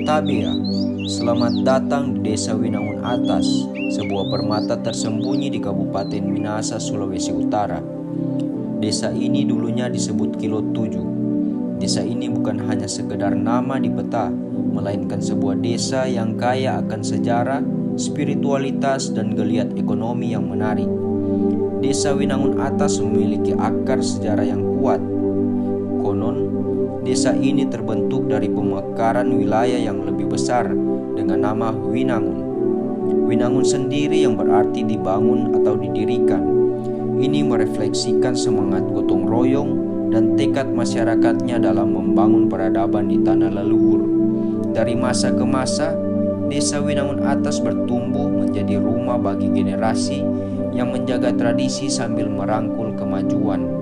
Tabea, selamat datang di Desa Winangun Atas, sebuah permata tersembunyi di Kabupaten Minahasa, Sulawesi Utara. Desa ini dulunya disebut Kilo 7. Desa ini bukan hanya sekedar nama di peta, melainkan sebuah desa yang kaya akan sejarah, spiritualitas, dan geliat ekonomi yang menarik. Desa Winangun Atas memiliki akar sejarah yang kuat. Konon, desa ini terbentuk dari pemekaran wilayah yang lebih besar dengan nama Winangun. Winangun sendiri yang berarti dibangun atau didirikan. Ini merefleksikan semangat gotong royong dan tekad masyarakatnya dalam membangun peradaban di tanah leluhur. Dari masa ke masa, Desa Winangun Atas bertumbuh menjadi rumah bagi generasi yang menjaga tradisi sambil merangkul kemajuan.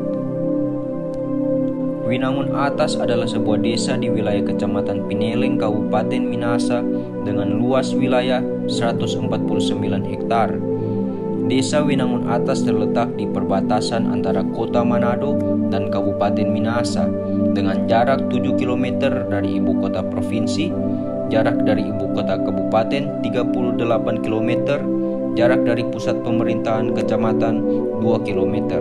Winangun Atas adalah sebuah desa di wilayah Kecamatan Pineleng, Kabupaten Minahasa dengan luas wilayah 149 hektar. Desa Winangun Atas terletak di perbatasan antara Kota Manado dan Kabupaten Minahasa dengan jarak 7 km dari ibu kota provinsi, jarak dari ibu kota kabupaten 38 km, jarak dari pusat pemerintahan kecamatan 2 km.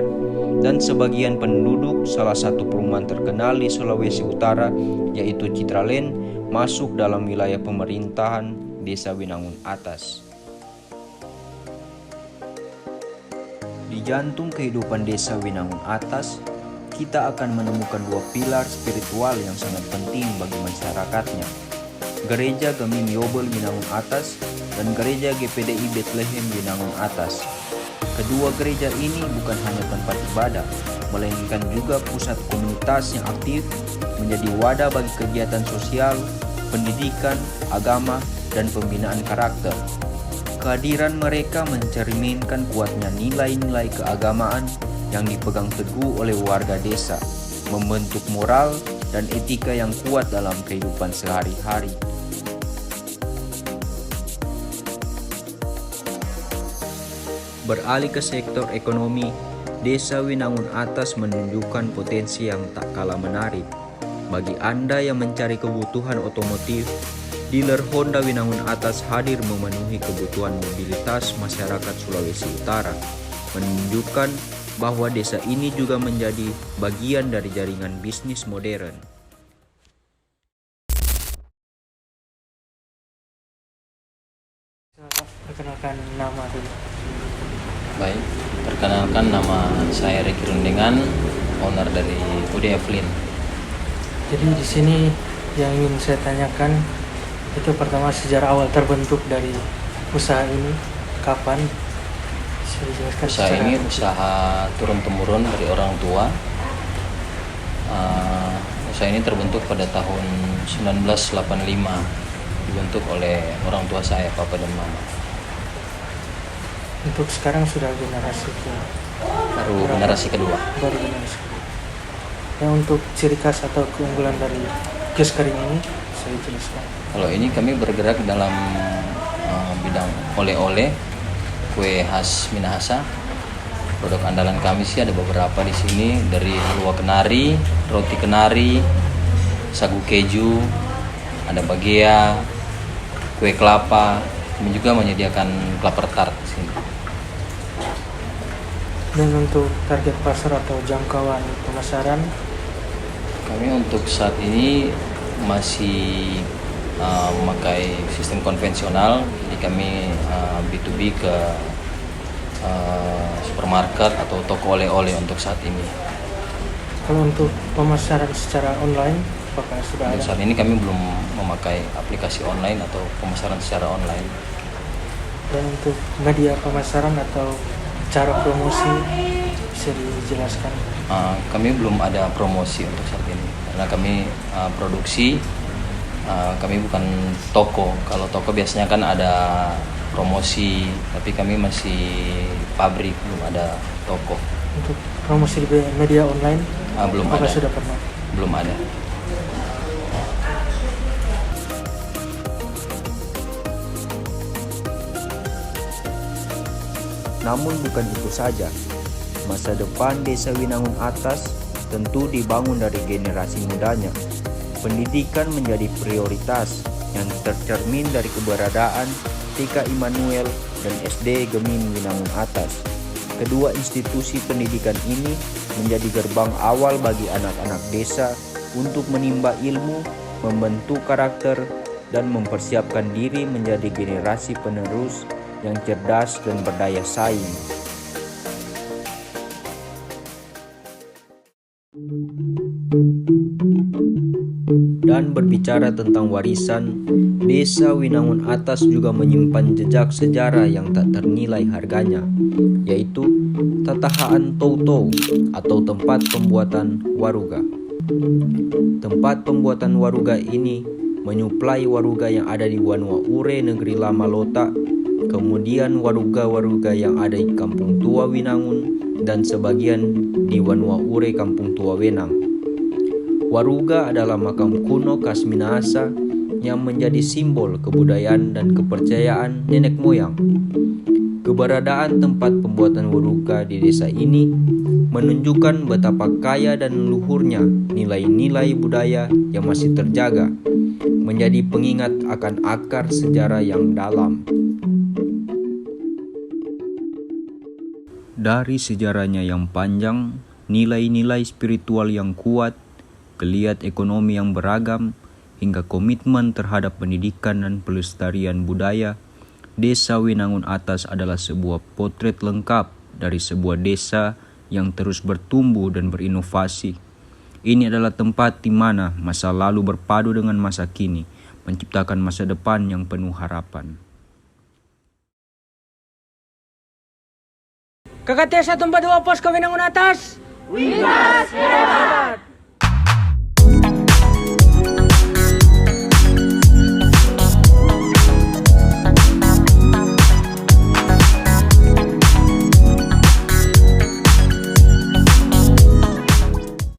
Dan sebagian penduduk salah satu perumahan terkenal di Sulawesi Utara yaitu Citralen masuk dalam wilayah pemerintahan Desa Winangun Atas. Di jantung kehidupan Desa Winangun Atas, kita akan menemukan dua pilar spiritual yang sangat penting bagi masyarakatnya. Gereja Gemim Yobel Winangun Atas dan Gereja GPDI Bethlehem Winangun Atas. Kedua gereja ini bukan hanya tempat ibadah, melainkan juga pusat komunitas yang aktif, menjadi wadah bagi kegiatan sosial, pendidikan, agama, dan pembinaan karakter. Kehadiran mereka mencerminkan kuatnya nilai-nilai keagamaan yang dipegang teguh oleh warga desa, membentuk moral dan etika yang kuat dalam kehidupan sehari-hari. Beralih ke sektor ekonomi, Desa Winangun Atas menunjukkan potensi yang tak kalah menarik. Bagi Anda yang mencari kebutuhan otomotif, dealer Honda Winangun Atas hadir memenuhi kebutuhan mobilitas masyarakat Sulawesi Utara, menunjukkan bahwa desa ini juga menjadi bagian dari jaringan bisnis modern. Perkenalkan nama dulu. Baik, perkenalkan nama saya Ricky Rundengan, owner dari UD Evelyn. Jadi di sini yang ingin saya tanyakan itu pertama sejarah awal terbentuk dari usaha ini kapan? Bisa dijelaskan Usaha secara ini usaha turun-temurun dari orang tua. Usaha ini terbentuk pada tahun 1985, dibentuk oleh orang tua saya, papa dan mama. Untuk sekarang sudah generasi Baru generasi kedua. baru generasi kedua. Yang untuk ciri khas atau keunggulan dari kios kering ini saya jelaskan. Kalau ini kami bergerak dalam bidang oleh-oleh, kue khas Minahasa. Produk andalan kami sih ada beberapa di sini, dari halua kenari, roti kenari, sagu keju, ada bagea, kue kelapa. Kami juga menyediakan kelapa tart di sini. Dan untuk target pasar atau jangkauan pemasaran, Kami untuk saat ini masih memakai sistem konvensional, jadi kami B2B ke supermarket atau toko oleh-oleh untuk saat ini. kalau untuk pemasaran secara online apakah sudah Untuk ada? saat ini kami belum memakai aplikasi online atau pemasaran secara online. Dan untuk media pemasaran atau cara promosi bisa dijelaskan? Kami belum ada promosi untuk saat ini karena kami produksi, kami bukan toko. Kalau toko biasanya kan ada promosi, tapi kami masih pabrik, belum ada toko. Untuk promosi di media online Belum apakah ada. sudah pernah? Belum ada. Namun bukan itu saja, masa depan Desa Winangun Atas tentu dibangun dari generasi mudanya. Pendidikan menjadi prioritas yang tercermin dari keberadaan TK Immanuel dan SD Gemin Winangun Atas. Kedua institusi pendidikan ini menjadi gerbang awal bagi anak-anak desa untuk menimba ilmu, membentuk karakter, dan mempersiapkan diri menjadi generasi penerus yang cerdas dan berdaya saing. Dan berbicara tentang warisan, Desa Winangun Atas juga menyimpan jejak sejarah yang tak ternilai harganya, yaitu Tatahaan Toutou atau tempat pembuatan waruga. Tempat pembuatan waruga ini menyuplai waruga yang ada di Wanua Ure Negeri Lama Lota, kemudian waruga-waruga yang ada di Kampung Tua Winangun, dan sebagian di Wanua Ure Kampung Tua Wenang. Waruga adalah makam kuno khas Minahasa yang menjadi simbol kebudayaan dan kepercayaan nenek moyang. Keberadaan tempat pembuatan waruga di desa ini menunjukkan betapa kaya dan luhurnya nilai-nilai budaya yang masih terjaga, menjadi pengingat akan akar sejarah yang dalam. Dari sejarahnya yang panjang, nilai-nilai spiritual yang kuat, geliat ekonomi yang beragam, hingga komitmen terhadap pendidikan dan pelestarian budaya, Desa Winangun Atas adalah sebuah potret lengkap dari sebuah desa yang terus bertumbuh dan berinovasi. Ini adalah tempat di mana masa lalu berpadu dengan masa kini, menciptakan masa depan yang penuh harapan. Kakak Tia 142 Posko Winangun Atas. Windas hebat.